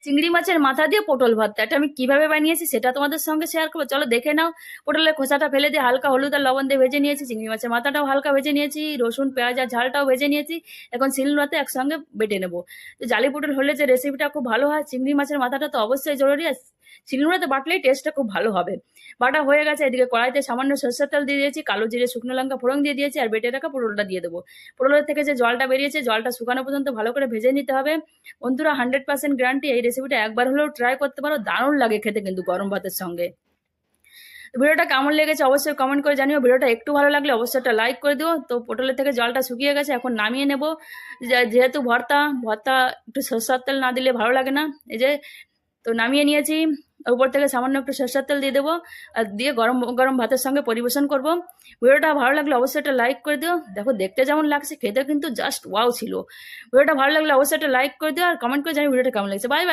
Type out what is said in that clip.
চিংড়ি মাছের মাথা দিয়ে পটল ভর্তা, এটা আমি কিভাবে বানিয়েছি সেটা তোমাদের সঙ্গে শেয়ার করবো, চলো দেখে নাও। পটলের খোসাটা ফেলে দিয়ে হালকা হলুদ আর লবণ দিয়ে ভেজে নিয়েছি, চিংড়ি মাছের মাথাটাও হালকা ভেজে নিয়েছি, রসুন পেঁয়াজ আর ঝালটাও ভেজে নিয়েছি। এখন শিলনোড়াতে একসঙ্গে বেটে নেবো। তো জালি পটল হলে যে রেসিপিটা খুব ভালো হয়, চিংড়ি মাছের মাথাটা তো অবশ্যই জরুরি, আর শিলনোড়াতে বাটলেই টেস্টটা খুব ভালো হবে। বাটা হয়ে গেছে, এদিকে কড়াইতে সামান্য সরষের তেল দিয়ে দিয়েছি, কালো জিরে শুকনো লঙ্কা ফোড়ন দিয়ে দিয়েছি, আর বেটে রাখা পটলটা দিয়ে দেবো। পটলের থেকে যে জলটা বেরিয়েছে, জলটা শুকানো পর্যন্ত ভালো করে ভেজে নিতে হবে। বন্ধুরা, 100% গ্যারান্টি, এই রেসিপিটা একবার হলেও ট্রাই করতে পারো, দারুণ লাগে খেতে কিন্তু গরম ভাতের সঙ্গে। তো ভিডিওটা কেমন লেগেছে অবশ্যই কমেন্ট করে জানিও। ভিডিওটা একটু ভালো লাগলে অবশ্যই একটা লাইক করে দিও। তো পটলের থেকে জলটা শুকিয়ে গেছে, এখন নামিয়ে নেব। যেহেতু ভর্তা ভর্তা একটু সরষের তেল না দিলে ভালো লাগে না। এই যে, তো নামিয়ে নিয়েছি। উপর থেকে সামান্য একটু সরষের তেল দিয়ে দেবো, আর দিয়ে গরম গরম ভাতের সঙ্গে পরিবেশন করব। ভিডিওটা ভালো লাগলে অবশ্যই একটা লাইক করে দিও। দেখো দেখতে যেমন লাগছে, খেতে কিন্তু জাস্ট ওয়াও ছিল। ভিডিওটা ভালো লাগলে অবশ্যই একটা লাইক করে দিও, আর কমেন্ট করে জানিও ভিডিওটা কেমন লাগছে। Bye bye.